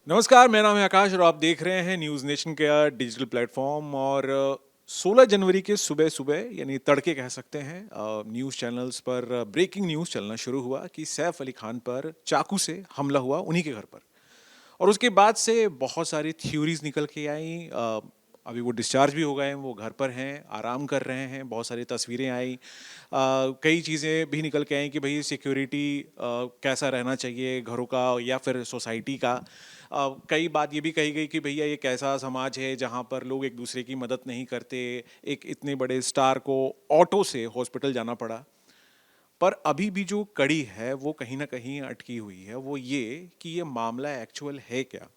नमस्कार, मेरा नाम है आकाश और आप देख रहे हैं न्यूज़ नेशन का डिजिटल प्लेटफॉर्म। और 16 जनवरी के सुबह सुबह यानी तड़के कह सकते हैं, न्यूज़ चैनल्स पर ब्रेकिंग न्यूज़ चलना शुरू हुआ कि सैफ अली खान पर चाकू से हमला हुआ उन्हीं के घर पर। और उसके बाद से बहुत सारी थ्योरीज निकल के आई। अभी वो डिस्चार्ज भी हो गए हैं, वो घर पर हैं, आराम कर रहे हैं। बहुत सारी तस्वीरें आई, कई चीज़ें भी निकल के आई कि भाई सिक्योरिटी कैसा रहना चाहिए घरों का या फिर सोसाइटी का। कई बात ये भी कही गई कि भैया ये कैसा समाज है जहाँ पर लोग एक दूसरे की मदद नहीं करते। एक इतने बड़े स्टार को ऑटो से हॉस्पिटल जाना पड़ा। पर अभी भी जो कड़ी है वो कहीं ना कहीं अटकी हुई है, वो ये कि ये मामला एक्चुअल है क्या।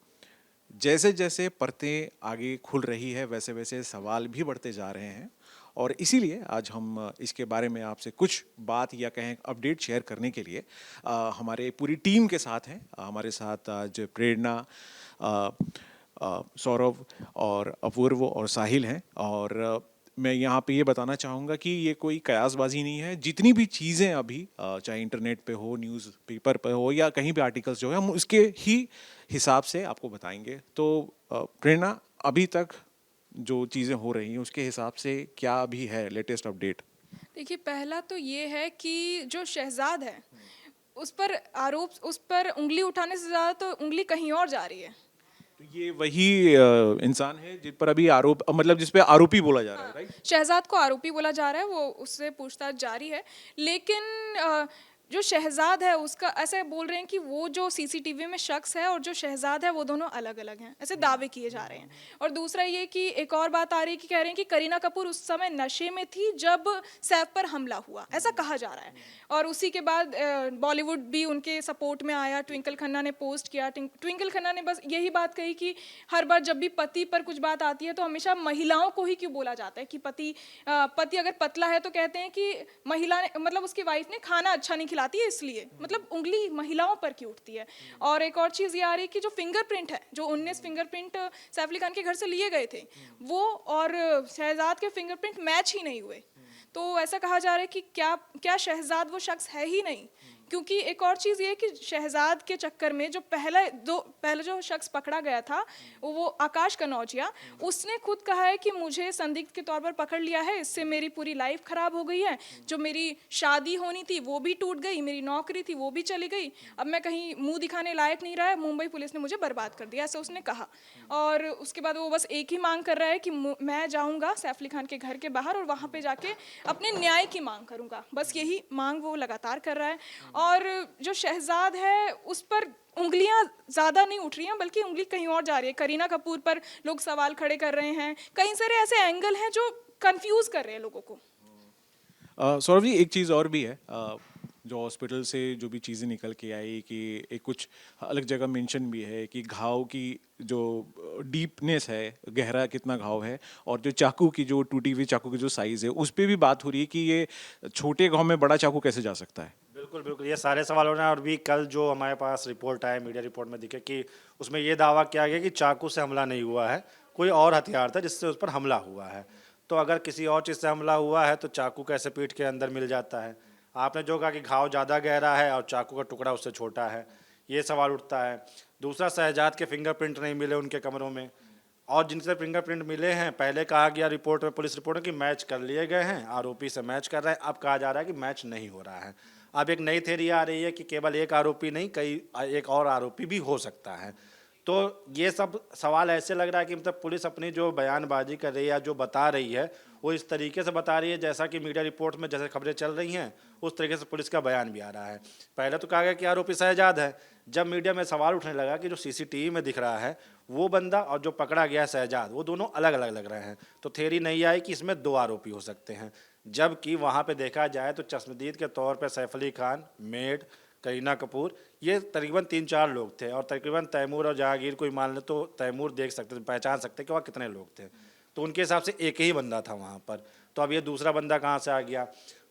जैसे जैसे परतें आगे खुल रही है वैसे वैसे सवाल भी बढ़ते जा रहे हैं। और इसीलिए आज हम इसके बारे में आपसे कुछ बात या कहें अपडेट शेयर करने के लिए हमारे पूरी टीम के साथ हैं। हमारे साथ आज प्रेरणा, अ, सौरभ और अपूर्व और साहिल हैं। और मैं यहाँ पे ये बताना चाहूँगा कि ये कोई कयासबाजी नहीं है। जितनी भी चीज़ें अभी चाहे इंटरनेट पे हो, न्यूज़ पेपर पे हो या कहीं भी आर्टिकल्स जो है, हम उसके ही हिसाब से आपको बताएंगे। तो प्रेरणा, अभी तक जो चीज़ें हो रही हैं उसके हिसाब से क्या अभी है लेटेस्ट अपडेट? देखिए, पहला तो ये है कि जो शहज़ाद है, उस पर उँगली उठाने से ज़्यादा तो उँगली कहीं और जा रही है। तो ये वही इंसान है जिन पर अभी आरोप, मतलब जिस पे आरोपी बोला जा रहा है, हाँ, राइट? शहज़ाद को आरोपी बोला जा रहा है, वो उससे पूछताछ जारी है। लेकिन जो शहज़ाद है उसका ऐसे बोल रहे हैं कि वो जो सीसीटीवी में शख्स है और जो शहज़ाद है वो दोनों अलग-अलग हैं, ऐसे दावे किए जा रहे हैं। और दूसरा ये कि एक और बात आ रही है कि कह रहे हैं कि करीना कपूर उस समय नशे में थी जब सैफ पर हमला हुआ, ऐसा कहा जा रहा है। और उसी के बाद बॉलीवुड भी उनके सपोर्ट में आया, ट्विंकल खन्ना ने पोस्ट किया। ट्विंकल खन्ना ने बस यही बात कही कि हर बार जब भी पति पर कुछ बात आती है तो हमेशा महिलाओं को ही क्यों बोला जाता है कि पति अगर पतला है तो कहते हैं कि महिला ने, मतलब उसकी वाइफ ने खाना अच्छा नहीं खिलाती है, इसलिए मतलब उंगली महिलाओं पर क्यों उठती है। और एक और चीज़ ये आ रही है कि जो फिंगरप्रिंट है, जो 19 फिंगरप्रिंट सैफ अली खान के घर से लिए गए थे, वो और शहजाद के फिंगरप्रिंट मैच ही नहीं हुए। तो ऐसा कहा जा रहा है कि क्या क्या शहजाद वो शख्स है ही नहीं। क्योंकि एक और चीज़ ये है कि शहजाद के चक्कर में जो पहले जो शख्स पकड़ा गया था, वो आकाश कनौजिया, उसने खुद कहा है कि मुझे संदिग्ध के तौर पर पकड़ लिया है, इससे मेरी पूरी लाइफ खराब हो गई है। जो मेरी शादी होनी थी वो भी टूट गई, मेरी नौकरी थी वो भी चली गई, अब मैं कहीं मुंह दिखाने लायक नहीं रहा है, मुंबई पुलिस ने मुझे बर्बाद कर दिया, ऐसे उसने कहा। और उसके बाद वो बस एक ही मांग कर रहा है कि मैं जाऊंगा सैफ अली खान के घर के बाहर और वहाँ पे जाके अपने न्याय की मांग करूंगा, बस यही मांग वो लगातार कर रहा है। और जो शहजाद है उस पर उंगलियां ज्यादा नहीं उठ रही हैं, बल्कि उंगली कहीं और जा रही है। करीना कपूर पर लोग सवाल खड़े कर रहे हैं, कई सारे ऐसे एंगल हैं जो कंफ्यूज कर रहे हैं लोगों को। सौरभ जी, एक चीज़ और भी है। जो हॉस्पिटल से जो भी चीज़ें निकल के आई कि एक कुछ अलग जगह मेंशन भी है कि घाव की जो डीपनेस है, गहरा कितना घाव है, और जो चाकू की जो टूटी हुई चाकू की जो साइज़ है उस पर भी बात हो रही है कि ये छोटे घाव में बड़ा चाकू कैसे जा सकता है। बिल्कुल बिल्कुल, ये सारे सवाल हो रहे हैं। और भी कल जो हमारे पास रिपोर्ट आया, मीडिया रिपोर्ट में दिखे कि उसमें ये दावा किया गया कि चाकू से हमला नहीं हुआ है, कोई और हथियार था जिससे उस पर हमला हुआ है। तो अगर किसी और चीज़ से हमला हुआ है तो चाकू कैसे पीठ के अंदर मिल जाता है। आपने जो कहा कि घाव ज़्यादा गहरा है और चाकू का टुकड़ा उससे छोटा है, ये सवाल उठता है। दूसरा, शहजाद के फिंगरप्रिंट नहीं मिले उनके कमरों में, और जिनसे फिंगरप्रिंट मिले हैं पहले कहा गया रिपोर्ट में, पुलिस रिपोर्ट में, कि मैच कर लिए गए हैं, आरोपी से मैच कर रहे हैं। अब कहा जा रहा है कि मैच नहीं हो रहा है। अब एक नई थ्योरी आ रही है कि केवल एक आरोपी नहीं, कई एक और आरोपी भी हो सकता है। तो ये सब सवाल ऐसे लग रहा है कि मतलब पुलिस अपनी जो बयानबाजी कर रही है या जो बता रही है वो इस तरीके से बता रही है जैसा कि मीडिया रिपोर्ट में जैसे खबरें चल रही हैं उस तरीके से पुलिस का बयान भी आ रहा है। पहले तो कहा गया कि आरोपी शहजाद है, जब मीडिया में सवाल उठने लगा कि जो सीसीटीवी में दिख रहा है वो बंदा और जो पकड़ा गया शहजाद, वो दोनों अलग अलग लग रहे हैं। तो थ्योरी नहीं आई कि इसमें दो आरोपी हो सकते हैं, जबकि वहाँ पे देखा जाए तो चश्मदीद के तौर पे सैफ अली खान, मेड, करीना कपूर, ये तकरीबन 3-4 लोग थे। और तकरीबन तैमूर और जहांगीर को मान ले तो तैमूर देख सकते थे, पहचान सकते कि वहाँ कितने लोग थे। तो उनके हिसाब से एक ही बंदा था वहाँ पर। तो अब ये दूसरा बंदा कहाँ से आ गया।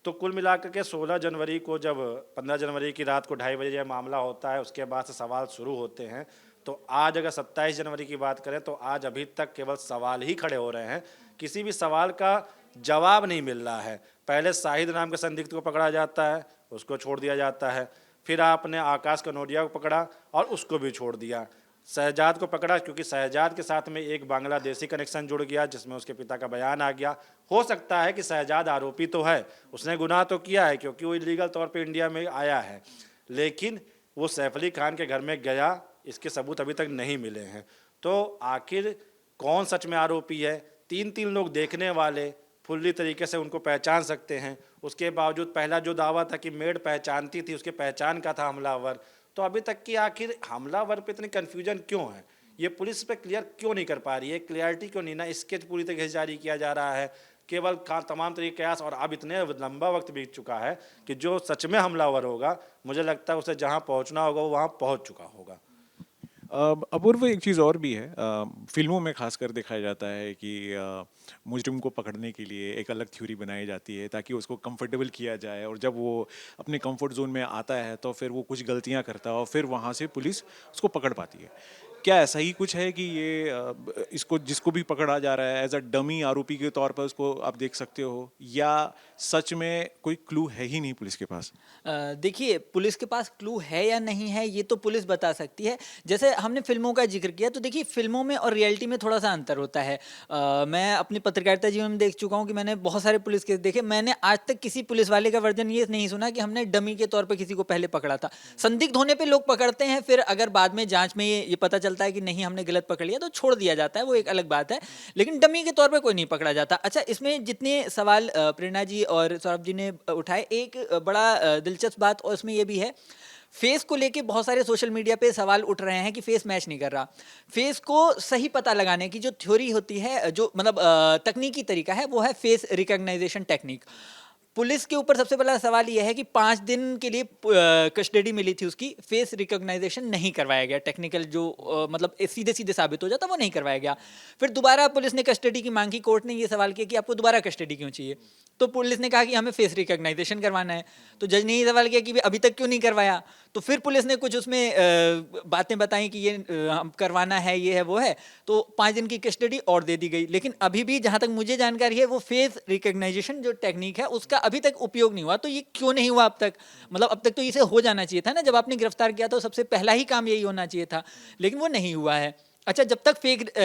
तो कुल मिलाकर के 16 जनवरी को, जब 15 जनवरी की रात को 2:30 बजे यह मामला होता है, उसके बाद से सवाल शुरू होते हैं। तो आज अगर 27 जनवरी की बात करें तो आज अभी तक केवल सवाल ही खड़े हो रहे हैं, किसी भी सवाल का जवाब नहीं मिल रहा है। पहले शाहिद नाम के संदिग्ध को पकड़ा जाता है, उसको छोड़ दिया जाता है। फिर आपने आकाश कनौजिया को पकड़ा और उसको भी छोड़ दिया। शहजाद को पकड़ा क्योंकि शहजाद के साथ में एक बांग्लादेशी कनेक्शन जुड़ गया जिसमें उसके पिता का बयान आ गया। हो सकता है कि शहजाद आरोपी तो है, उसने गुनाह तो किया है क्योंकि वो इलीगल तौर पे इंडिया में आया है, लेकिन वो सैफ अली खान के घर में गया, इसके सबूत अभी तक नहीं मिले हैं। तो आखिर कौन सच में आरोपी है? तीन तीन लोग देखने वाले फुल्ली तरीके से उनको पहचान सकते हैं, उसके बावजूद पहला जो दावा था कि मेड पहचानती थी, उसके पहचान का था हमलावर। तो अभी तक की आखिर हमलावर पे इतनी कन्फ्यूजन क्यों है? ये पुलिस पे क्लियर क्यों नहीं कर पा रही है? क्लियरिटी क्यों नहीं? ना स्केच पूरी तरीके से जारी किया जा रहा है, केवल तमाम तरीके कयास, और अब इतने लंबा वक्त बीत चुका है कि जो सच में हमलावर होगा मुझे लगता है उसे जहाँ पहुँचना होगा वो वहाँ पहुँच चुका होगा। अपूर्व, एक चीज़ और भी है, फिल्मों में खासकर दिखाया जाता है कि मुजरिम को पकड़ने के लिए एक अलग थ्योरी बनाई जाती है ताकि उसको कंफर्टेबल किया जाए, और जब वो अपने कंफर्ट जोन में आता है तो फिर वो कुछ गलतियां करता है और फिर वहाँ से पुलिस उसको पकड़ पाती है। क्या ऐसा ही कुछ है कि ये इसको जिसको भी पकड़ा जा रहा है एज अ डमी आरोपी के तौर पर उसको आप देख सकते हो, या सच में कोई क्लू है ही नहीं पुलिस के पास? देखिए, पुलिस के पास क्लू है या नहीं है ये तो पुलिस बता सकती है। जैसे हमने फिल्मों का जिक्र किया, तो देखिए फिल्मों में और रियलिटी में थोड़ा सा अंतर होता है। मैं अपनी पत्रकारिता जीवन में देख चुका हूँ कि मैंने बहुत सारे पुलिस केस देखे। मैंने आज तक किसी पुलिस वाले का वर्जन ये नहीं सुना कि हमने डमी के तौर पर किसी को पहले पकड़ा था। संदिग्ध होने पर लोग पकड़ते हैं, फिर अगर बाद में जांच में ये पता चलता है कि नहीं हमने गलत पकड़ लिया तो छोड़ दिया जाता है, वो एक अलग बात है। लेकिन डमी के तौर पर कोई नहीं पकड़ा जाता। अच्छा, इसमें जितने सवाल प्रेरणा जी और सौरभ जी ने उठाए, एक बड़ा दिलचस्प बात और इसमें यह भी है, फेस को लेके बहुत सारे सोशल मीडिया पे सवाल उठ रहे हैं कि फेस मैच नहीं कर रहा। फेस को सही पता लगाने की जो थ्योरी होती है, जो मतलब तकनीकी तरीका है, वो है फेस रिकॉग्नाइजेशन टेक्निक। पुलिस के ऊपर सबसे पहला सवाल यह है कि 5 दिन के लिए कस्टडी मिली थी उसकी, फेस रिकॉग्नाइजेशन नहीं करवाया गया। टेक्निकल जो मतलब सीधे सीधे साबित हो जाता वो नहीं करवाया गया। फिर दोबारा पुलिस ने कस्टडी की मांग की, कोर्ट ने ये सवाल किया कि आपको दोबारा कस्टडी क्यों चाहिए? तो पुलिस ने कहा कि हमें फेस रिकॉग्नाइजेशन करवाना है। तो जज ने ये सवाल किया कि अभी तक क्यों नहीं करवाया? तो फिर पुलिस ने कुछ उसमें बातें बताई कि ये हम करवाना है, ये है वो है। तो 5 दिन की कस्टडी और दे दी गई। लेकिन अभी भी जहां तक मुझे जानकारी है, वो फेस रिकॉग्नाइजेशन जो टेक्निक है उसका अभी तक उपयोग नहीं हुआ। तो ये क्यों नहीं हुआ अब तक? मतलब अब तक तो इसे हो जाना चाहिए था ना, जब आपने गिरफ्तार किया तो सबसे पहला ही काम यही होना चाहिए था, लेकिन वो नहीं हुआ है। अच्छा, जब तक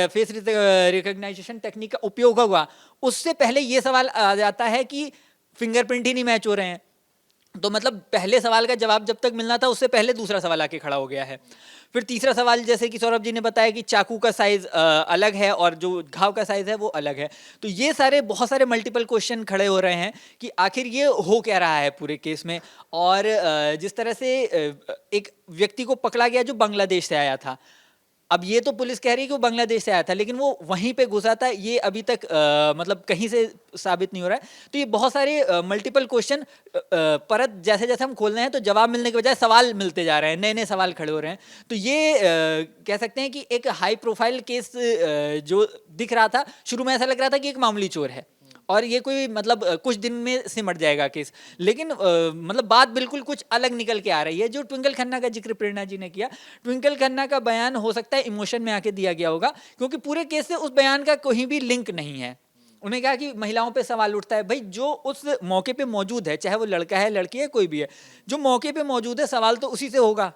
फेस रिकॉग्नाइजेशन टेक्निक का उपयोग होगा, उससे पहले ये सवाल आ जाता है कि फिंगरप्रिंट ही नहीं मैच हो रहे हैं। तो मतलब पहले सवाल का जवाब जब तक मिलना था, उससे पहले दूसरा सवाल आके खड़ा हो गया है। फिर तीसरा सवाल, जैसे कि सौरभ जी ने बताया कि चाकू का साइज अलग है और जो घाव का साइज है वो अलग है। तो ये सारे बहुत सारे मल्टीपल क्वेश्चन खड़े हो रहे हैं कि आखिर ये हो क्या रहा है पूरे केस में। और जिस तरह से एक व्यक्ति को पकड़ा गया जो बांग्लादेश से आया था, अब ये तो पुलिस कह रही है कि वो बांग्लादेश से आया था, लेकिन वो वहीं पे घुसा था, ये अभी तक मतलब कहीं से साबित नहीं हो रहा है। तो ये बहुत सारे मल्टीपल क्वेश्चन परत जैसे जैसे हम खोल रहे हैं तो जवाब मिलने के बजाय सवाल मिलते जा रहे हैं, नए नए सवाल खड़े हो रहे हैं। तो ये कह सकते हैं कि एक हाई प्रोफाइल केस जो दिख रहा था, शुरू में ऐसा लग रहा था कि एक मामूली चोर है और ये कोई मतलब कुछ दिन में सिमट जाएगा केस, लेकिन मतलब बात बिल्कुल कुछ अलग निकल के आ रही है। जो ट्विंकल खन्ना का जिक्र प्रेरणा जी ने किया, ट्विंकल खन्ना का बयान हो सकता है इमोशन में आके दिया गया होगा, क्योंकि पूरे केस से उस बयान का कोई भी लिंक नहीं है। उन्हें कहा कि महिलाओं पे सवाल उठता है, भाई जो उस मौके पे मौजूद है, चाहे वो लड़का है लड़की है कोई भी है, जो मौके पे मौजूद है सवाल तो उसी से होगा।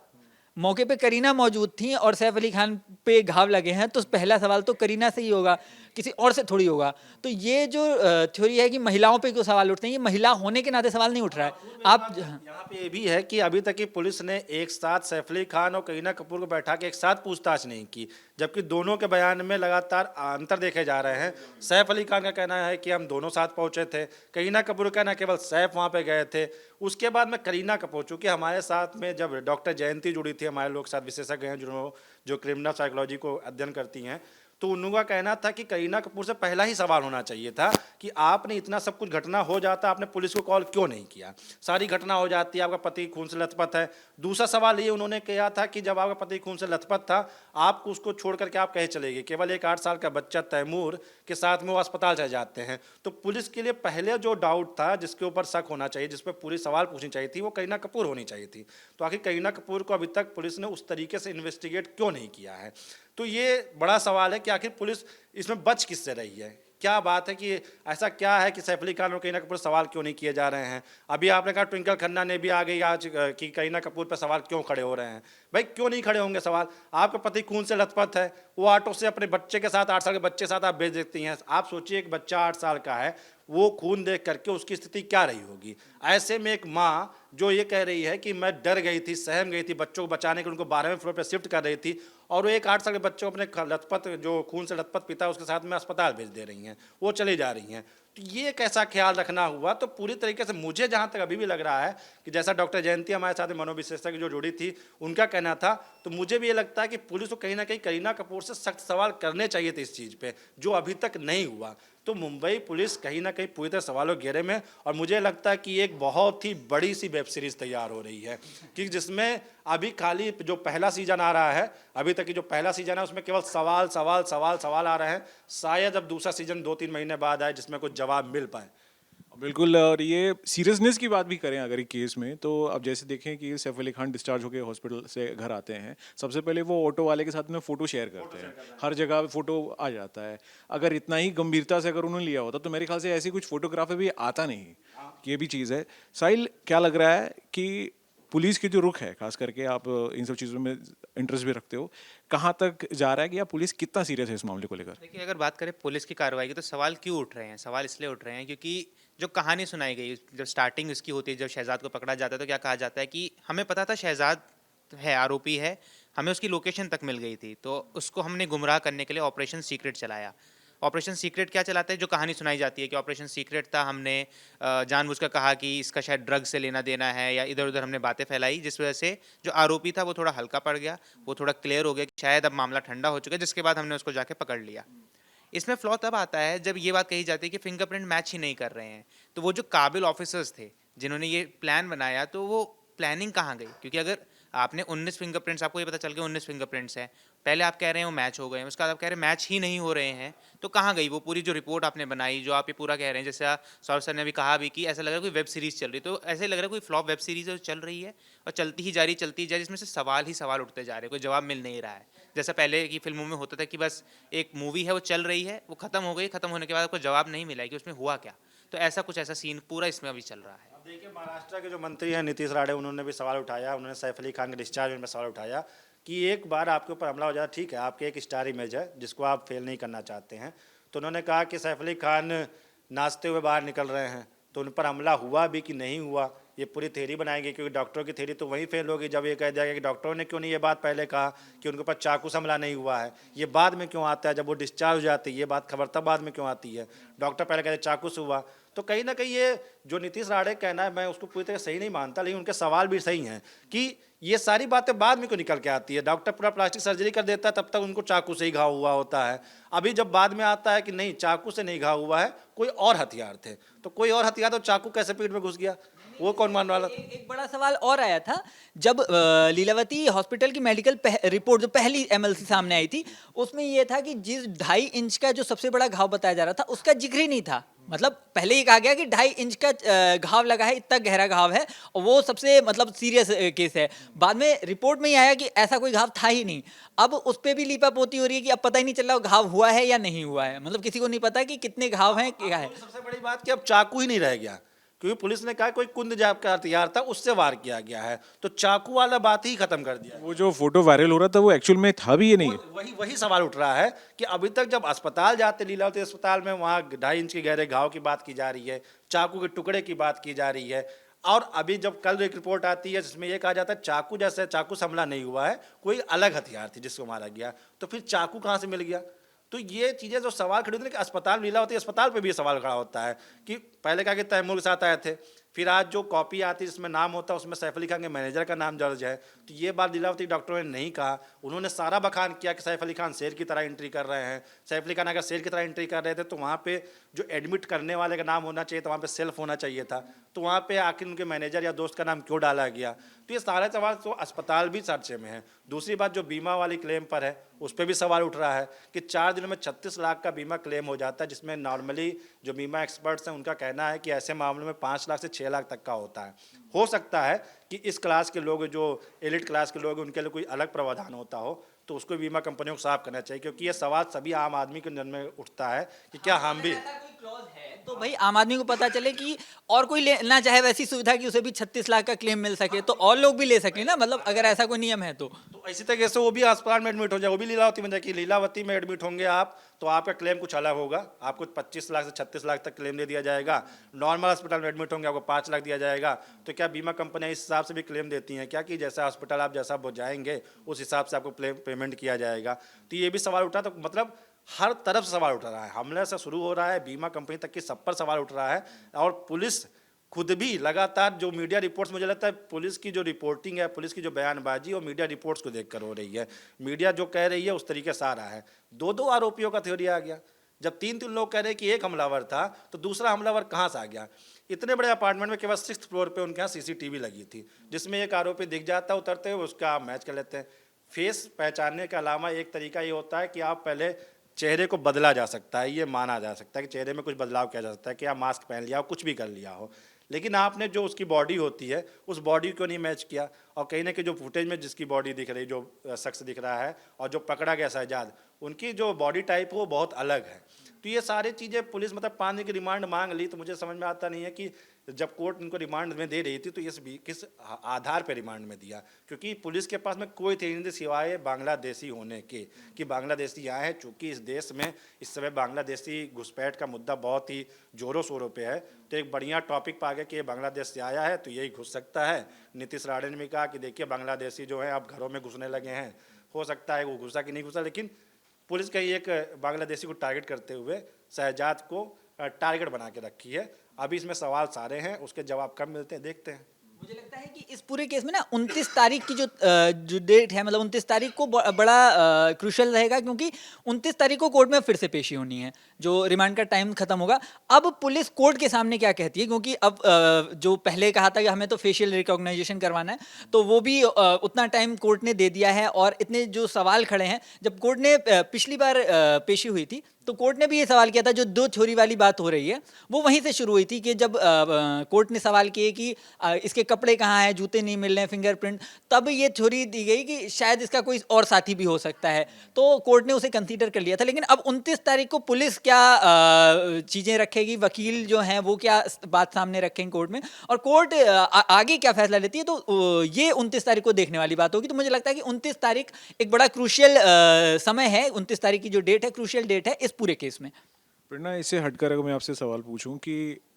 मौके पे करीना मौजूद थी और सैफ अली खान पे घाव लगे हैं, तो पहला सवाल तो करीना से ही होगा, किसी और से थोड़ी होगा। तो ये जो थ्योरी है कि महिलाओं पे क्यों सवाल उठते हैं, ये महिला होने के नाते सवाल नहीं उठ रहा है। आप यहाँ पे ये भी है कि अभी तक की पुलिस ने एक साथ सैफ अली खान और करीना कपूर को बैठा के एक साथ पूछताछ नहीं की, जबकि दोनों के बयान में लगातार अंतर देखे जा रहे हैं। सैफ अली खान का कहना है कि हम दोनों साथ पहुंचे थे, करीना कपूर का कहना केवल सैफ वहां पे गए थे। उसके बाद में करीना कपूर, चूँकि हमारे साथ में जब डॉक्टर जयंती जुड़ी थी, हमारे लोग साथ विशेषज्ञ हैं जो क्रिमिनल साइकोलॉजी को अध्ययन करती हैं, तो उनका कहना था कि करीना कपूर से पहला ही सवाल होना चाहिए था कि आपने इतना सब कुछ घटना हो जाता, आपने पुलिस को कॉल क्यों नहीं किया? सारी घटना हो जाती है, आपका पति खून से लथपथ है। दूसरा सवाल ये उन्होंने किया था कि जब आपका पति खून से लथपथ था, आप उसको छोड़ करके आप कहे चले गए, केवल एक 8 साल का बच्चा तैमूर के साथ में वो अस्पताल चले जाते हैं। तो पुलिस के लिए पहले जो डाउट था, जिसके ऊपर शक होना चाहिए, जिस पर पूरी सवाल पूछनी चाहिए थी, वो करीना कपूर होनी चाहिए थी। तो आखिर करीना कपूर को अभी तक पुलिस ने उस तरीके से इन्वेस्टिगेट क्यों नहीं किया है? तो ये बड़ा सवाल है कि आखिर पुलिस इसमें बच किससे रही है? क्या बात है कि ऐसा क्या है कि सैफ अली खान और करीना कपूर सवाल क्यों नहीं किए जा रहे हैं? अभी आपने कहा ट्विंकल खन्ना ने भी आ गई आज कि करीना कपूर पर सवाल क्यों खड़े हो रहे हैं। भाई क्यों नहीं खड़े होंगे सवाल? आपका पति खून से लथपथ है, वो ऑटो से अपने बच्चे के साथ 8 साल के बच्चे के साथ आप भेज देती हैं। आप सोचिए एक बच्चा 8 साल का है, वो खून देख करके उसकी स्थिति क्या रही होगी। ऐसे में एक माँ जो ये कह रही है कि मैं डर गई थी, सहम गई थी, बच्चों को बचाने के लिए उनको 12वें फ्लोर पर शिफ्ट कर रही थी, और वो एक 8 साल के बच्चे को अपने लथपथ जो खून से लथपथ पिता है उसके साथ में अस्पताल भेज दे रही हैं, वो चली जा रही हैं। तो ये कैसा ख्याल रखना हुआ? तो पूरी तरीके से मुझे जहाँ तक अभी भी लग रहा है कि जैसा डॉक्टर जयंती हमारे साथ मनोविशेषज्ञ जो जुड़ी थी उनका कहना था, तो मुझे भी ये लगता है कि पुलिस को कहीं ना कहीं करीना कपूर से सख्त सवाल करने चाहिए थे इस चीज़ पे, जो अभी तक नहीं हुआ। तो मुंबई पुलिस कहीं ना कहीं पूरी तरह सवालों के घेरे में, और मुझे लगता है कि एक बहुत ही बड़ी सी वेब सीरीज तैयार हो रही है कि जिसमें अभी खाली जो पहला सीजन आ रहा है, अभी तक की जो पहला सीजन है उसमें केवल सवाल सवाल सवाल सवाल आ रहे हैं। शायद अब दूसरा सीजन 2-3 महीने बाद आए जिसमें कुछ जवाब मिल पाए। बिल्कुल। और ये सीरियसनेस की बात भी करें अगर एक केस में, तो अब जैसे देखें कि सैफ अली खान डिस्चार्ज होकर हॉस्पिटल से घर आते हैं, सबसे पहले वो ऑटो वाले के साथ में फ़ोटो शेयर करते हैं, हर जगह फ़ोटो आ जाता है। अगर इतना ही गंभीरता से अगर उन्होंने लिया होता तो मेरे ख्याल से ऐसी कुछ फोटोग्राफी भी आता नहीं। ये भी चीज़ है। साहिल, क्या लग रहा है कि पुलिस की जो रुख है, खास करके आप इन सब चीज़ों में इंटरेस्ट भी रखते हो, कहाँ तक जा रहा है कि या पुलिस कितना सीरियस है इस मामले को लेकर? देखिए, अगर बात करें पुलिस की कार्रवाई की तो सवाल क्यों उठ रहे हैं? सवाल इसलिए उठ रहे हैं क्योंकि जो कहानी सुनाई गई, जब स्टार्टिंग इसकी होती है, जब शहजाद को पकड़ा जाता है तो क्या कहा जाता है कि हमें पता था शहजाद है, आरोपी है, हमें उसकी लोकेशन तक मिल गई थी, तो उसको हमने गुमराह करने के लिए ऑपरेशन सीक्रेट चलाया। ऑपरेशन सीक्रेट क्या चलाते हैं? जो कहानी सुनाई जाती है कि ऑपरेशन सीक्रेट था, हमने जानबूझकर कहा कि इसका शायद ड्रग से लेना देना है, या इधर उधर हमने बातें फैलाई, जिस वजह से जो आरोपी था वो थोड़ा हल्का पड़ गया, वो थोड़ा क्लियर हो गया कि शायद अब मामला ठंडा हो चुका है, जिसके बाद हमने उसको जाके पकड़ लिया। इसमें फ्लॉ तब आता है जब ये बात कही जाती है कि फिंगरप्रिंट मैच ही नहीं कर रहे हैं। तो वो जो काबिल ऑफिसर्स थे जिन्होंने ये प्लान बनाया, तो वो प्लानिंग कहाँ गई? क्योंकि अगर आपने 19 फिंगरप्रिंट्स, आपको ये पता चल गया 19 फिंगरप्रिंट्स हैं, पहले आप कह रहे हैं वो मैच हो गए हैं, उसके बाद आप कह रहे हैं मैच ही नहीं हो रहे हैं, तो कहाँ गई वो पूरी जो रिपोर्ट आपने बनाई, जो आप ये पूरा कह रहे हैं? जैसे सौरभ सर ने भी कहा भी कि ऐसा लग रहा है कोई वेब सीरीज चल रही है, तो ऐसे लग रहा है कोई फ्लॉप वेब सीरीज है जो चल रही है और चलती ही जा रही, जिसमें से सवाल ही सवाल उठते जा रहे हैं, कोई जवाब मिल नहीं रहा है। जैसा पहले की फिल्मों में होता था कि बस एक मूवी है, वो चल रही है, वो खत्म हो गई, खत्म होने के बाद आपको जवाब नहीं मिला है कि उसमें हुआ क्या। तो ऐसा सीन पूरा इसमें अभी चल रहा है। अब देखिए, महाराष्ट्र के जो मंत्री हैं नीतीश राणे, उन्होंने भी सवाल उठाया, उन्होंने सैफ अली खान के डिस्चार्ज में सवाल उठाया कि एक बार आपके ऊपर हमला हो जाए, ठीक है, आपके एक स्टार इमेज है जिसको आप फेल नहीं करना चाहते हैं, तो उन्होंने कहा कि सैफ अली खान नाचते हुए बाहर निकल रहे हैं, तो उन पर हमला हुआ भी कि नहीं हुआ, ये पूरी थ्योरी बनाएंगे, क्योंकि डॉक्टरों की थ्योरी तो वहीं फेल होगी जब ये कह दिया कि डॉक्टरों ने क्यों नहीं ये बात पहले कहा कि उनके ऊपर चाकू से हमला नहीं हुआ है। ये बाद में क्यों आता है जब वो डिस्चार्ज हो जाती है, ये बात खबर तब बाद में क्यों आती है? डॉक्टर पहले कहते चाकू से हुआ। तो कहीं ना कहीं ये जो नीतीश राणे कहना है, मैं उसको पूरी तरह सही नहीं मानता, लेकिन उनके सवाल भी सही हैं कि ये सारी बातें बाद में क्यों निकल के आती है। डॉक्टर पूरा प्लास्टिक सर्जरी कर देता है, तब तक उनको चाकू से ही घाव हुआ होता है। अभी जब बाद में आता है कि नहीं, चाकू से नहीं घाव हुआ है, कोई और हथियार थे, तो कोई और हथियार, तो चाकू कैसे पेट में घुस गया, वो कौन मानने वाला? एक बड़ा सवाल और आया था जब लीलावती हॉस्पिटल की मेडिकल रिपोर्ट जो पहली एमएलसी सामने आई थी, उसमें ये था कि जिस 2.5 इंच का जो सबसे बड़ा घाव बताया जा रहा था उसका जिक्र ही नहीं था। मतलब पहले ही कहा गया कि 2.5 इंच का घाव लगा है, इतना गहरा घाव है, और वो सबसे मतलब सीरियस केस है। बाद में रिपोर्ट में ही आया कि ऐसा कोई घाव था ही नहीं। अब उस पर भी लीपापोती हो रही है कि अब पता ही नहीं चल रहा घाव हुआ है या नहीं हुआ है, मतलब किसी को नहीं पता कि कितने घाव हैं, क्या है। सबसे बड़ी बात कि अब चाकू ही नहीं रह गया, क्योंकि पुलिस ने कहा कोई कुंद जाप का हथियार था, उससे वार किया गया है, तो चाकू वाला बात ही खत्म कर दिया। वो जो फोटो वायरल हो रहा था वो एक्चुअल में था भी ये नहीं? वही वही सवाल उठ रहा है कि अभी तक जब अस्पताल जाते, लीलावती अस्पताल में, वहाँ 2.5 इंच के गहरे घाव की बात की जा रही है, चाकू के टुकड़े की बात की जा रही है, और अभी जब कल एक रिपोर्ट आती है जिसमें यह कहा जाता है चाकू जैसे चाकू से हमला नहीं हुआ है, कोई अलग हथियार थी जिसको मारा गया, तो फिर चाकू कहाँ से मिल गया? तो ये चीज़ें जो सवाल खड़ी होती है कि अस्पताल, लीलावती अस्पताल पे भी ये सवाल खड़ा होता है कि पहले कहा कि तैमूर के साथ आए थे, फिर आज जो कॉपी आती है जिसमें नाम होता है उसमें सैफ अली खान के मैनेजर का नाम दर्ज है, तो ये बात लीलावती डॉक्टरों ने नहीं कहा। उन्होंने सारा बखान किया कि सैफ अली खान शेर की तरह एंट्री कर रहे हैं। सैफ अली खान अगर शेर की तरह एंट्री कर रहे थे तो वहाँ पे जो एडमिट करने वाले का नाम होना चाहिए था, वहाँ पे सेल्फ होना चाहिए था, तो वहाँ पे आखिर उनके मैनेजर या दोस्त का नाम क्यों डाला गया? तो ये सारे सवाल तो अस्पताल भी चर्चे में है। दूसरी बात जो बीमा वाली क्लेम पर है, उस पर भी सवाल उठ रहा है कि 4 दिनों में 36 लाख का बीमा क्लेम हो जाता है, जिसमें नॉर्मली जो बीमा एक्सपर्ट्स हैं उनका कहना है कि ऐसे मामलों में 5 लाख से 6 लाख तक का होता है। हो सकता है कि इस क्लास के लोग, जो एलिट क्लास के लोग, उनके लिए कोई अलग प्रावधान होता हो। तो उसको बीमा कंपनियों को साफ करना चाहिए, क्योंकि ये सवाल सभी आम आदमी के मन में उठता है कि क्या हम भी ऐसा कोई क्लॉज है तो भाई आम आदमी को पता चले कि और कोई लेना चाहे वैसी सुविधा कि उसे भी 36 लाख का क्लेम मिल सके, तो और लोग भी ले सकें ना, मतलब अगर ऐसा कोई नियम है तो इसी तरीके से वो भी अस्पताल में एडमिट हो जाए, वो भी लीलावती में जाए, लीलावती में एडमिट होंगे आप तो आपका क्लेम कुछ अलग होगा, आपको 25 लाख से 36 लाख तक क्लेम दे दिया जाएगा। नॉर्मल अस्पताल में एडमिट होंगे आपको 5 लाख दिया जाएगा। तो क्या बीमा कंपनियां इस हिसाब से भी क्लेम देती हैं क्या कि जैसा हॉस्पिटल आप जैसा जाएंगे उस हिसाब से आपको पेमेंट किया जाएगा? तो ये भी सवाल उठा, तो मतलब हर तरफ से सवाल उठ रहा है, हमले से शुरू हो रहा है, बीमा कंपनी तक की सब पर सवाल उठ रहा है। और पुलिस खुद भी लगातार जो मीडिया रिपोर्ट्स, मुझे लगता है पुलिस की जो रिपोर्टिंग है, पुलिस की जो बयानबाजी और मीडिया रिपोर्ट्स को देखकर हो रही है। मीडिया जो कह रही है उस तरीके से आ रहा है। दो आरोपियों का थ्योरी आ गया। जब तीन लोग कह रहे हैं कि एक हमलावर था तो दूसरा हमलावर कहाँ से आ गया? इतने बड़े अपार्टमेंट में केवल 6th फ्लोर पे उनके यहाँ CCTV लगी थी, जिसमें एक आरोपी दिख जाता है उतरते हुए, उसका आप मैच कर लेते हैं। फेस पहचानने के अलावा एक तरीका ये होता है कि आप पहले चेहरे को बदला जा सकता है, ये माना जा सकता है कि चेहरे में कुछ बदलाव किया जा सकता है कि आप मास्क पहन लिया हो, कुछ भी कर लिया हो, लेकिन आपने जो उसकी बॉडी होती है उस बॉडी को नहीं मैच किया। और कहीं ना कहीं जो फुटेज में जिसकी बॉडी दिख रही, जो शख्स दिख रहा है और जो पकड़ा गया शहजाद, उनकी जो बॉडी टाइप वो बहुत अलग है। तो ये सारी चीज़ें पुलिस मतलब 5 दिन की रिमांड मांग ली, तो मुझे समझ में आता नहीं है कि जब कोर्ट इनको रिमांड में दे रही थी तो ये किस आधार पर रिमांड में दिया, क्योंकि पुलिस के पास में कोई थी नहीं सिवाय बांग्लादेशी होने के, कि बांग्लादेशी आए हैं। चूँकि इस देश में इस समय बांग्लादेशी घुसपैठ का मुद्दा बहुत ही ज़ोरों शोरों पे है, तो एक बढ़िया टॉपिक पा गया कि ये बांग्लादेश से आया है तो यही घुस सकता है। नीतीश राणे ने भी कहा कि देखिए बांग्लादेशी जो है अब घरों में घुसने लगे हैं, हो सकता है वो घुसा कि नहीं घुसा, लेकिन पुलिस का एक बांग्लादेशी को टारगेट करते हुए शहजाद को टारगेट बना के रखी है। अभी इसमें सवाल सारे हैं, उसके जवाब कब मिलते हैं देखते हैं। मुझे लगता है कि इस पूरे केस में ना 29 तारीख की जो डेट है, मतलब 29 तारीख को बड़ा क्रूशियल रहेगा, क्योंकि 29 तारीख को कोर्ट में फिर से पेशी होनी है, जो रिमांड का टाइम खत्म होगा। अब पुलिस कोर्ट के सामने क्या कहती है, क्योंकि अब जो पहले कहा था कि हमें तो फेशियल रिकॉग्नाइजेशन करवाना है, तो वो भी उतना टाइम कोर्ट ने दे दिया है। और इतने जो सवाल खड़े हैं, जब कोर्ट ने पिछली बार पेशी हुई थी तो कोर्ट ने भी ये सवाल किया था, जो 2 थ्योरी वाली बात हो रही है वो वहीं से शुरू हुई थी, कि जब कोर्ट ने सवाल किए कि इसके कपड़े कहाँ हैं, जूते नहीं मिल रहे हैं, फिंगरप्रिंट, तब ये थ्योरी दी गई कि शायद इसका कोई और साथी भी हो सकता है, तो कोर्ट ने उसे कंसीडर कर लिया था। लेकिन अब 29 तारीख को पुलिस क्या चीज़ें रखेगी, वकील जो हैं वो क्या बात सामने रखेंगे कोर्ट में, और कोर्ट आगे क्या फैसला लेती है, तो ये 29 तारीख को देखने वाली बात होगी। तो मुझे लगता है कि 29 तारीख एक बड़ा क्रूशियल समय है, 29 तारीख की जो डेट है क्रूशियल डेट है इस पूरे केस में। प्रेरणा, इससे हटकर अगर मैं आपसे सवाल पूछूं कि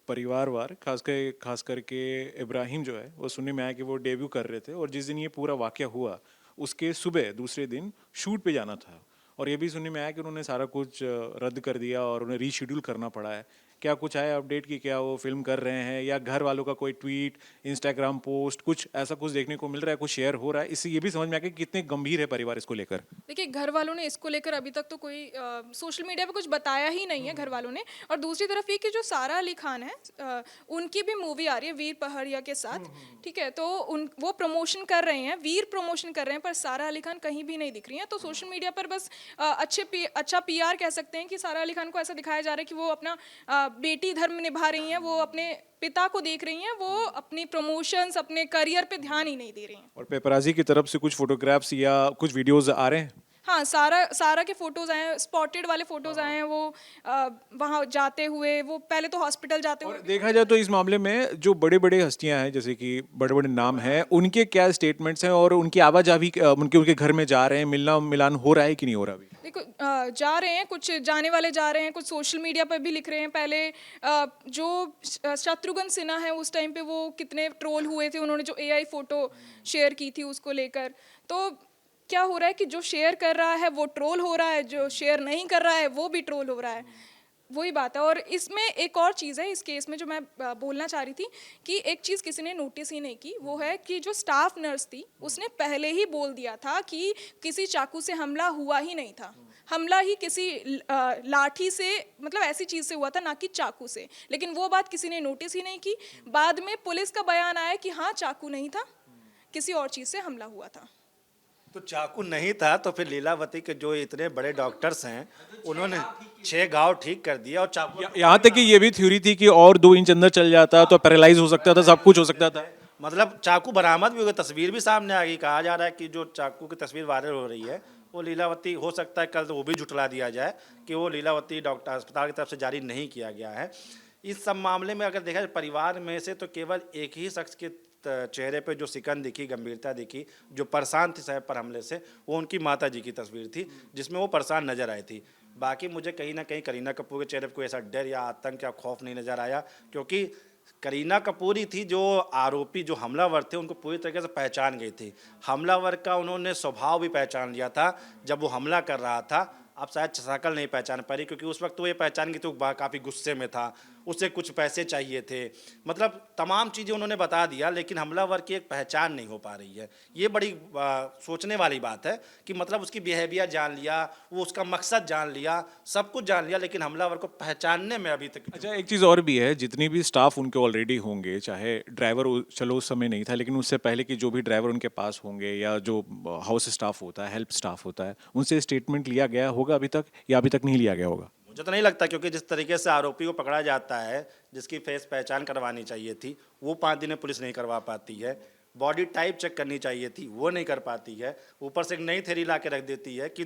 परिवारवार खास करके इब्राहिम जो है वो सुनने में आया कि वो डेब्यू कर रहे थे और जिस दिन ये पूरा वाकया हुआ उसके सुबह दूसरे दिन शूट पे जाना था, और ये भी सुनने में आया कि उन्होंने सारा कुछ रद्द कर दिया और उन्हें रीशेड्यूल करना पड़ा है। क्या कुछ आया अपडेट कि क्या वो फिल्म कर रहे हैं, या घर वालों का कोई ट्वीट, इंस्टाग्राम पोस्ट, कुछ ऐसा कुछ देखने को मिल रहा है, कुछ शेयर हो रहा है? इससे ये भी समझ में आया कि कितने गंभीर है परिवार इसको लेकर। देखिए, घर वालों ने इसको लेकर अभी तक तो कोई सोशल मीडिया पे कुछ बताया ही नहीं है घर वालों ने। और दूसरी तरफ ये कि जो सारा अली खान है, उनकी भी मूवी आ रही है वीर पहाड़िया के साथ, ठीक है, तो वो प्रमोशन कर रहे हैं, वीर प्रमोशन कर रहे हैं, पर सारा अली खान कहीं भी नहीं दिख रही हैं। तो सोशल मीडिया पर बस अच्छा PR कह सकते हैं कि सारा अली खान को ऐसा दिखाया जा रहा है कि वो अपना बेटी धर्म निभा रही हैं, वो अपने पिता को देख रही हैं, वो अपनी प्रमोशंस, अपने करियर पे ध्यान ही नहीं दे रही हैं। और पेपराजी की तरफ से कुछ फोटोग्राफ्स या कुछ वीडियोस आ रहे हैं? हाँ, सारा के फोटोज आए हैं, स्पॉटेड वाले फोटोज आए हैं, वो वहाँ जाते हुए, वो पहले तो हॉस्पिटल जाते हुए। और देखा जाए तो इस मामले में जो बड़े बड़े हस्तियां हैं, जैसे कि बड़े बड़े नाम हैं, उनके क्या स्टेटमेंट्स हैं और उनकी आवाजाही, उनके घर में जा रहे हैं, मिलना मिलान हो रहा है कि नहीं हो रहा अभी? देखो, जा रहे हैं, कुछ जाने वाले जा रहे हैं, कुछ सोशल मीडिया पर भी लिख रहे हैं। पहले जो शत्रुघ्न सिन्हा है उस टाइम पे वो कितने ट्रोल हुए थे, उन्होंने जो AI फोटो शेयर की थी उसको लेकर। तो क्या हो रहा है कि जो शेयर कर रहा है वो ट्रोल हो रहा है, जो शेयर नहीं कर रहा है वो भी ट्रोल हो रहा है, वही बात है। और इसमें एक और चीज़ है इस केस में जो मैं बोलना चाह रही थी, कि एक चीज़ किसी ने नोटिस ही नहीं की, वो है कि जो स्टाफ नर्स थी उसने पहले ही बोल दिया था कि किसी चाकू से हमला हुआ ही नहीं था, हमला ही किसी लाठी से, मतलब ऐसी चीज़ से हुआ था, ना कि चाकू से। लेकिन वो बात किसी ने नोटिस ही नहीं की। बाद में पुलिस का बयान आया कि हाँ, चाकू नहीं था, किसी और चीज़ से हमला हुआ था। तो चाकू नहीं था तो फिर लीलावती के जो इतने बड़े डॉक्टर्स हैं उन्होंने 6 घाव ठीक कर दिया, और चाकू यहाँ तक कि ये भी थ्योरी थी कि और 2 इंच अंदर चल जाता तो पैरालाइज हो सकता था, सब कुछ हो सकता था। मतलब चाकू बरामद भी हो गई, तस्वीर भी सामने आ गई। कहा जा रहा है कि जो चाकू की तस्वीर वायरल हो रही है वो लीलावती हो सकता है कल तो वो भी झुठला दिया जाए कि वो लीलावती डॉक्टर अस्पताल की तरफ से जारी नहीं किया गया है। इस सब मामले में अगर देखा जाए परिवार में से तो केवल एक ही शख्स के चेहरे पे जो सिकन दिखी, गंभीरता दिखी, जो परेशान थी साहब पर हमले से, वो उनकी माता जी की तस्वीर थी जिसमें वो परेशान नजर आई थी। बाकी मुझे कहीं ना कहीं करीना कपूर के चेहरे पर कोई ऐसा डर या आतंक या खौफ नहीं नजर आया, क्योंकि करीना कपूर ही थी जो आरोपी, जो हमलावर थे, उनको पूरी तरीके से पहचान गई थी। हमलावर का उन्होंने स्वभाव भी पहचान लिया था जब वो हमला कर रहा था। अब शायद शकल नहीं पहचान पा रही, क्योंकि उस वक्त वो ये पहचान गई तो काफ़ी गुस्से में था, उसे कुछ पैसे चाहिए थे, मतलब तमाम चीज़ें उन्होंने बता दिया, लेकिन हमलावर की एक पहचान नहीं हो पा रही है। ये बड़ी सोचने वाली बात है कि मतलब उसकी बिहेवियर जान लिया, वो उसका मकसद जान लिया, सब कुछ जान लिया, लेकिन हमलावर को पहचानने में अभी तक। अच्छा, एक चीज़ और भी है, जितनी भी स्टाफ उनके ऑलरेडी होंगे, चाहे ड्राइवर चलो उस समय नहीं था, लेकिन उससे पहले की जो भी ड्राइवर उनके पास होंगे या जो हाउस स्टाफ होता है, हेल्प स्टाफ होता है, उनसे स्टेटमेंट लिया गया होगा अभी तक, या अभी तक नहीं लिया गया होगा? मुझे तो नहीं लगता, क्योंकि जिस तरीके से आरोपी को पकड़ा जाता है, जिसकी फेस पहचान करवानी चाहिए थी, वो 5 दिन में पुलिस नहीं करवा पाती है। बॉडी टाइप चेक करनी चाहिए थी, वो नहीं कर पाती है। ऊपर से एक नई थ्योरी ला के रख देती है कि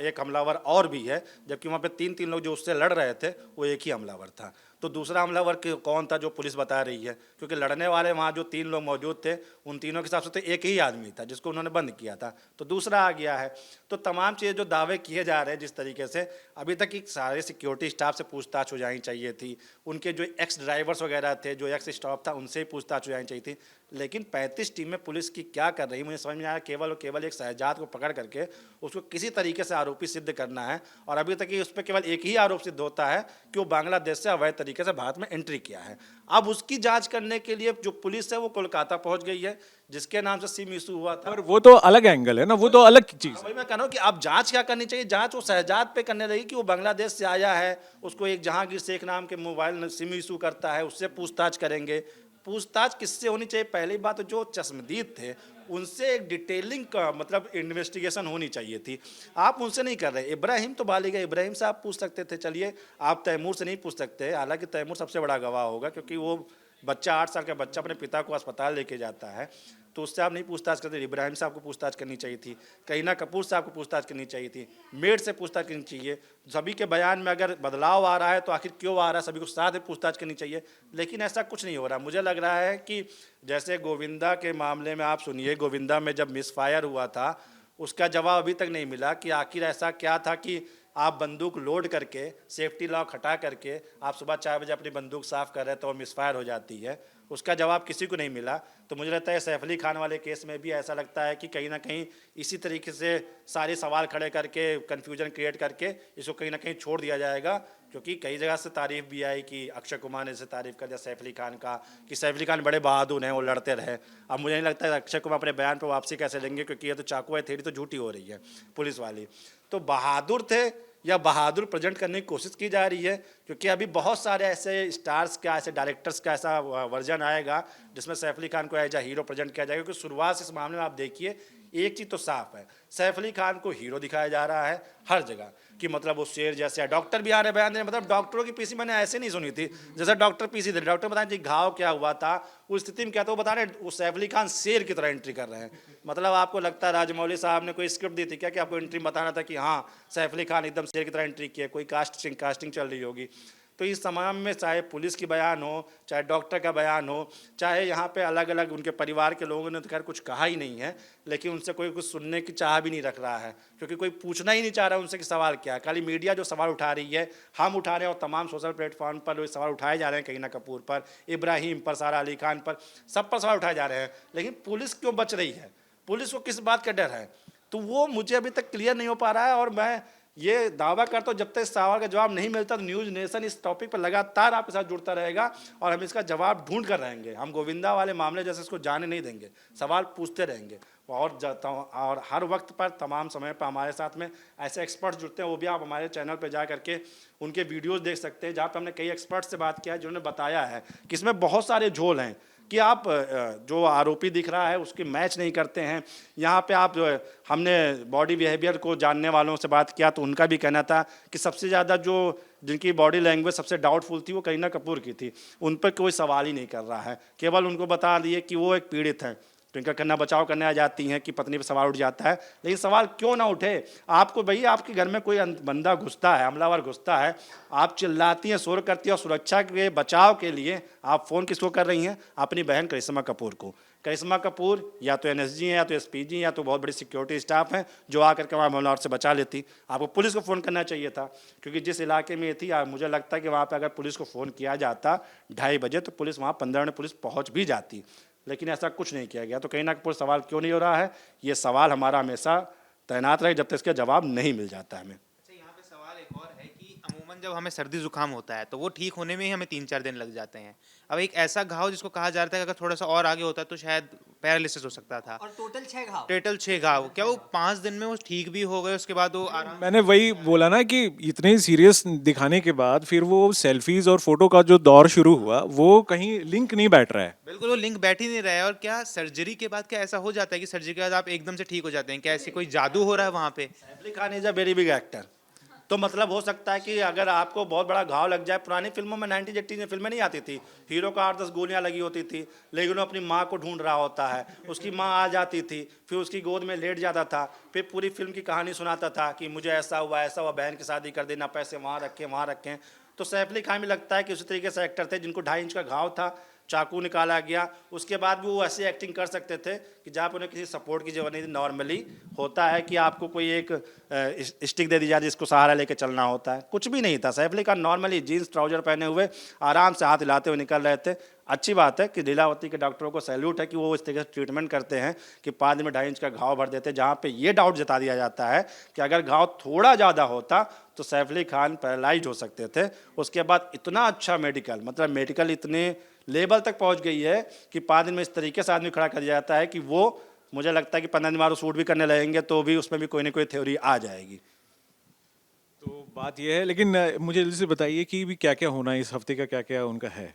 एक हमलावर और भी है, जबकि वहाँ पे 3 लोग जो उससे लड़ रहे थे वो एक ही हमलावर था। तो दूसरा हमलावर कौन था जो पुलिस बता रही है? क्योंकि लड़ने वाले वहाँ जो 3 लोग मौजूद थे, उन तीनों के हिसाब से तो एक ही आदमी था जिसको उन्होंने बंद किया था, तो दूसरा आ गया है। तो तमाम चीज़ें जो दावे किए जा रहे हैं जिस तरीके से, अभी तक की सारे सिक्योरिटी स्टाफ से पूछताछ हो जानी चाहिए थी, उनके जो एक्स ड्राइवर्स वगैरह थे, जो एक्स स्टाफ था, उनसे ही पूछताछ हो जानी चाहिए थी। लेकिन 35 टीमें पुलिस की क्या कर रही, मुझे समझ में आया केवल और केवल एक शहजाद को पकड़ करके उसको किसी तरीके से आरोपी सिद्ध करना है, और अभी तक उस पर केवल एक ही आरोप सिद्ध होता है कि वो बांग्लादेश से अवैध तरीके से भारत में एंट्री किया है। अब उसकी जांच करने के लिए जो पुलिस है वो कोलकाता पहुंच गई है, जिसके नाम से सिम इशू हुआ था। पर वो तो अलग एंगल है ना, वो तो अलग चीज़ है। वही मैं कह रहा हूँ कि अब जांच क्या करनी चाहिए? जांच वो शहजाद पे करने लगी कि वो बांग्लादेश से आया है, उसको एक जहांगीर शेख नाम के मोबाइल सिम इशू करता है, उससे पूछताछ करेंगे। पूछताछ किससे होनी चाहिए? पहली बात तो जो चश्मदीद थे उनसे एक डिटेलिंग का मतलब इन्वेस्टिगेशन होनी चाहिए थी। आप उनसे नहीं कर रहे। इब्राहिम तो बालिगा, इब्राहिम से आप पूछ सकते थे, चलिए आप तैमूर से नहीं पूछ सकते, हालांकि तैमूर सबसे बड़ा गवाह होगा, क्योंकि वो बच्चा 8 साल का बच्चा अपने पिता को अस्पताल लेके जाता है, तो उससे आप नहीं पूछताछ करते। इब्राहिम से आपको पूछताछ करनी चाहिए थी, करीना कपूर से आपको पूछताछ करनी चाहिए थी, मेड से पूछताछ करनी चाहिए। सभी के बयान में अगर बदलाव आ रहा है तो आखिर क्यों आ रहा है, सभी को साथ में पूछताछ करनी चाहिए, लेकिन ऐसा कुछ नहीं हो रहा। मुझे लग रहा है कि जैसे गोविंदा के मामले में आप सुनिए, गोविंदा में जब मिसफायर हुआ था उसका जवाब अभी तक नहीं मिला कि आखिर ऐसा क्या था कि आप बंदूक लोड करके, सेफ्टी लॉक हटा करके आप सुबह 4 बजे अपनी बंदूक साफ़ कर रहे हैं तो वो मिसफायर हो जाती है। उसका जवाब किसी को नहीं मिला। तो मुझे लगता है सैफ अली खान वाले केस में भी ऐसा लगता है कि कहीं ना कहीं इसी तरीके से सारे सवाल खड़े करके कन्फ्यूजन क्रिएट करके इसको कहीं ना कहीं छोड़ दिया जाएगा, क्योंकि कई जगह से तारीफ भी आई कि अक्षय कुमार ने इसे तारीफ कर दिया सैफ अली खान का कि सैफ अली खान बड़े बहादुर हैं, वो लड़ते रहे। अब मुझे नहीं लगता है अक्षय कुमार अपने बयान पर वापसी कैसे लेंगे, क्योंकि ये तो चाकू है थेरी तो झूठी हो रही है पुलिस वाली। तो बहादुर थे या बहादुर प्रेजेंट करने की कोशिश की जा रही है, क्योंकि अभी बहुत सारे ऐसे स्टार्स का, ऐसे डायरेक्टर्स का ऐसा वर्जन आएगा जिसमें सैफ अली खान को एज ए हीरो प्रेजेंट किया जाएगा। क्योंकि शुरुआत से इस मामले में आप देखिए एक चीज़ तो साफ है, सैफ अली खान को हीरो दिखाया जा रहा है हर जगह कि मतलब वो शेर जैसे है। डॉक्टर भी आ रहे बयान देने, मतलब डॉक्टरों की पीसी मैंने ऐसे नहीं सुनी थी जैसे डॉक्टर पीसी दे, डॉक्टर बताएं जी घाव क्या हुआ था, उस स्थिति में क्या था वो बता रहे, वो सैफ अली खान शेर की तरह एंट्री कर रहे हैं। मतलब आपको लगता है राजमौली साहब ने कोई स्क्रिप्ट दी थी क्या कि आपको एंट्री बताना था कि हाँ सैफ अली खान एकदम शेर की तरह एंट्री की है, कोई कास्टिंग चल रही होगी। तो इस तमाम में चाहे पुलिस की बयान हो, चाहे डॉक्टर का बयान हो, चाहे यहाँ पे अलग अलग उनके परिवार के लोगों ने तो खैर कुछ कहा ही नहीं है, लेकिन उनसे कोई कुछ सुनने की चाह भी नहीं रख रहा है, क्योंकि कोई पूछना ही नहीं चाह रहा उनसे कि सवाल क्या है। खाली मीडिया जो सवाल उठा रही है, हम उठा रहे हैं, और तमाम सोशल प्लेटफॉर्म पर सवाल उठाए जा रहे हैं, करीना कपूर पर, इब्राहिम पर, सारा अली खान पर, सब पर सवाल उठाए जा रहे हैं। लेकिन पुलिस क्यों बच रही है, पुलिस को किस बात का डर है, तो वो मुझे अभी तक क्लियर नहीं हो पा रहा है। और मैं ये दावा करता हूँ जब तक इस सवाल का जवाब नहीं मिलता तो न्यूज़ नेशन इस टॉपिक पर लगातार आपके साथ जुड़ता रहेगा और हम इसका जवाब ढूंढ कर रहेंगे। हम गोविंदा वाले मामले जैसे इसको जाने नहीं देंगे, सवाल पूछते रहेंगे। और हर वक्त पर, तमाम समय पर हमारे साथ में ऐसे एक्सपर्ट्स जुड़ते हैं, वो भी आप हमारे चैनल पर जा करके उनके वीडियोज़ देख सकते हैं, जहाँ पर हमने कई एक्सपर्ट्स से बात किया है जिन्होंने बताया है कि इसमें बहुत सारे झोल हैं कि आप जो आरोपी दिख रहा है उसकी मैच नहीं करते हैं। यहाँ पे आप हमने बॉडी बिहेवियर को जानने वालों से बात किया तो उनका भी कहना था कि सबसे ज़्यादा जो जिनकी बॉडी लैंग्वेज सबसे डाउटफुल थी वो करीना कपूर की थी, उन पर कोई सवाल ही नहीं कर रहा है, केवल उनको बता दिए कि वो एक पीड़ित हैं, ट्विंकल खन्ना बचाव करने आ जाती हैं कि पत्नी पर सवाल उठ जाता है, लेकिन सवाल क्यों ना उठे? आपको भैया आपके घर में कोई बंदा घुसता है, हमलावर घुसता है, आप चिल्लाती हैं, शोर करती हैं और सुरक्षा के बचाव के लिए आप फ़ोन किसको कर रही हैं? अपनी बहन करिश्मा कपूर को। करिश्मा कपूर या तो एनएसजी हैं, या तो एसपीजी, या तो बहुत बड़ी सिक्योरिटी स्टाफ हैं जो आकर के वहाँ हमलावर से बचा लेती। आपको पुलिस को फ़ोन करना चाहिए था, क्योंकि जिस इलाके में ये थी मुझे लगता है कि वहाँ पे अगर पुलिस को फ़ोन किया जाता 2:30 बजे तो पुलिस वहाँ 15 मिनट पुलिस पहुँच भी जाती, लेकिन ऐसा कुछ नहीं किया गया। तो कहीं ना कहीं सवाल क्यों नहीं हो रहा है, ये सवाल हमारा हमेशा तैनात रहे जब तक इसका जवाब नहीं मिल जाता है हमें। यहाँ पे सवाल एक और है कि अमूमन जब हमें सर्दी जुकाम होता है तो वो ठीक होने में ही हमें 3-4 दिन लग जाते हैं। अब एक ऐसा घाव जिसको कहा जाता है कि अगर थोड़ा सा और आगे होता तो शायद पैरालिसिस हो सकता था, और टोटल 6 घाव। टोटल 6 घाव, क्या वो 5 दिन में वो ठीक भी हो गए? उसके बाद वो आराम मैंने वही बोला ना कि इतने सीरियस दिखाने के बाद फिर वो सेल्फीज और फोटो का जो दौर शुरू हुआ वो कहीं लिंक नहीं बैठ रहा है। बिल्कुल वो लिंक बैठ ही नहीं रहा है। और क्या सर्जरी के बाद क्या ऐसा हो जाता है कि सर्जरी के बाद आप एकदम से ठीक हो जाते हैं? क्या ऐसी कोई जादू हो रहा है वहाँ पे? Saif Ali Khan is a very big actor, तो मतलब हो सकता है कि अगर आपको बहुत बड़ा घाव लग जाए, पुरानी फिल्मों में 90s-80s में फिल्में नहीं आती थी, हीरो को 8-10 गोलियां लगी होती थी, लेकिन वो अपनी माँ को ढूंढ रहा होता है, उसकी माँ आ जाती थी, फिर उसकी गोद में लेट जाता था, फिर पूरी फिल्म की कहानी सुनाता था कि मुझे ऐसा हुआ, बहन की शादी कर देना, पैसे वहाँ रखें। तो सैफ अली खान में लगता है कि उसी तरीके से एक्टर थे जिनको 2.5 इंच का घाव था, चाकू निकाला गया, उसके बाद भी वो ऐसी एक्टिंग कर सकते थे कि जहाँ पर उन्हें किसी सपोर्ट की जरूरत नहीं थी। नॉर्मली होता है कि आपको कोई एक स्टिक दे दी जाती है जिसको सहारा लेके चलना होता है, कुछ भी नहीं था। Saif Ali Khan normally jeans trouser पहने हुए आराम से हाथ हिलाते हुए निकल रहे थे। अच्छी बात है कि लीलावती के डॉक्टरों को सैल्यूट है कि वो इस तरीके से ट्रीटमेंट करते हैं कि 5 दिन में 2.5 इंच का घाव भर देते हैं, जहाँ पे ये डाउट जता दिया जाता है कि अगर घाव थोड़ा ज़्यादा होता तो सैफ अली खान पैरालाइज हो सकते थे। उसके बाद इतना अच्छा मेडिकल, मतलब मेडिकल इतने लेवल तक पहुंच गई है कि 5 दिन में इस तरीके से आदमी खड़ा कर दिया जाता है कि वो, मुझे लगता है कि 15 दिन बाद शूट भी करने लगेंगे तो भी उसमें भी कोई ना कोई थ्योरी आ जाएगी। तो बात यह है, लेकिन मुझे जल्दी से बताइए कि भी क्या क्या होना है इस हफ्ते का, क्या क्या उनका है।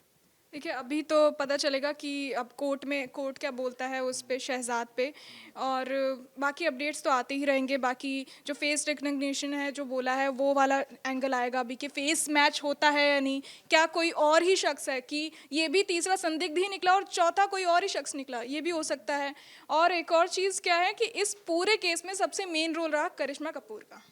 देखिए अभी तो पता चलेगा कि अब कोर्ट क्या बोलता है उस पे, शहजाद पे, और बाकी अपडेट्स तो आते ही रहेंगे। बाकी जो फेस रिकग्निशन है जो बोला है वो वाला एंगल आएगा अभी कि फेस मैच होता है या नहीं, क्या कोई और ही शख्स है, कि ये भी तीसरा संदिग्ध ही निकला और चौथा कोई और ही शख्स निकला, ये भी हो सकता है। और एक और चीज़ क्या है कि इस पूरे केस में सबसे मेन रोल रहा करिश्मा कपूर का।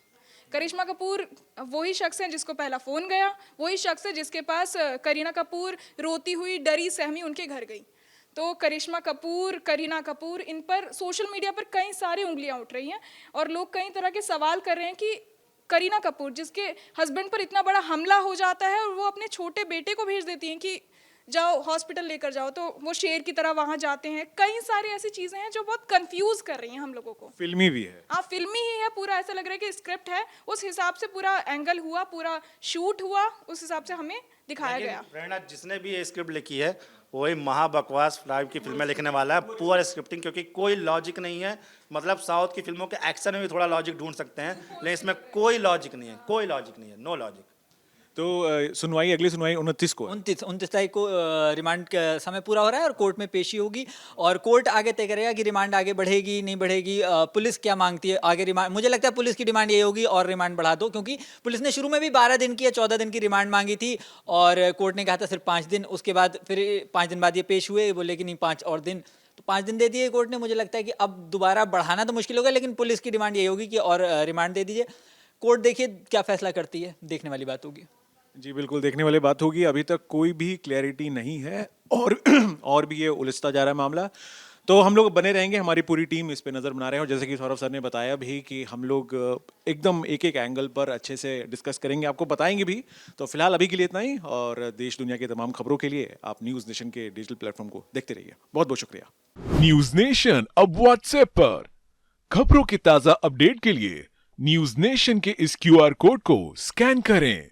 करिश्मा कपूर वही शख्स है जिसको पहला फ़ोन गया, वही शख्स है जिसके पास करीना कपूर रोती हुई डरी सहमी उनके घर गई। तो करिश्मा कपूर, करीना कपूर, इन पर सोशल मीडिया पर कई सारी उंगलियां उठ रही हैं और लोग कई तरह के सवाल कर रहे हैं कि करीना कपूर जिसके हस्बैंड पर इतना बड़ा हमला हो जाता है और वो अपने छोटे बेटे को भेज देती हैं कि जाओ हॉस्पिटल लेकर जाओ, तो वो शेर की तरह वहाँ जाते हैं। कई सारी ऐसी चीज़ें हैं जो बहुत कंफ्यूज कर रही हैं हम लोगों को। फिल्मी भी है। हाँ फिल्मी ही है पूरा, ऐसा लग रहा है कि स्क्रिप्ट है, उस हिसाब से पूरा एंगल हुआ, पूरा शूट हुआ, उस हिसाब से हमें दिखाया गया। प्रेरणा जिसने भी ये स्क्रिप्ट लिखी है वही महाबकवास टाइप की फिल्में लिखने वाला है, पुअर स्क्रिप्टिंग, क्योंकि कोई लॉजिक नहीं है। मतलब साउथ की फिल्मों के एक्शन में भी थोड़ा लॉजिक ढूंढ सकते हैं, लेकिन इसमें कोई लॉजिक नहीं है, कोई लॉजिक नहीं है, नो लॉजिक। तो सुनवाई, अगली सुनवाई 29 को है। 29 तारीख को रिमांड का समय पूरा हो रहा है और कोर्ट में पेशी होगी और कोर्ट आगे तय करेगा कि रिमांड आगे बढ़ेगी नहीं बढ़ेगी। पुलिस क्या मांगती है आगे रिमांड, मुझे लगता है पुलिस की डिमांड ये होगी और रिमांड बढ़ा दो, क्योंकि पुलिस ने शुरू में भी 12 दिन की या 14 दिन की रिमांड मांगी थी और कोर्ट ने कहा था सिर्फ 5 दिन। उसके बाद फिर 5 दिन बाद ये पेश हुए, बोले कि नहीं 5 और दिन, तो 5 दिन दे दिए कोर्ट ने। मुझे लगता है कि अब दोबारा बढ़ाना तो मुश्किल होगा, लेकिन पुलिस की डिमांड ये होगी कि और रिमांड दे दीजिए। कोर्ट देखिए क्या फैसला करती है, देखने वाली बात होगी। जी बिल्कुल, देखने वाली बात होगी। अभी तक कोई भी क्लैरिटी नहीं है और और भी ये उलझता जा रहा है मामला। तो हम लोग बने रहेंगे, हमारी पूरी टीम इस पे नज़र बना रहे हैं और जैसे कि सौरभ सर ने बताया भी कि हम लोग एकदम एक एक एंगल पर अच्छे से डिस्कस करेंगे, आपको बताएंगे भी। तो फिलहाल अभी के लिए इतना ही और देश दुनिया की तमाम खबरों के लिए आप न्यूज़ नेशन के डिजिटल प्लेटफॉर्म को देखते रहिए। बहुत बहुत शुक्रिया। न्यूज नेशन अब व्हाट्सएप पर खबरों की ताजा अपडेट के लिए न्यूज नेशन के इस QR कोड को स्कैन करें।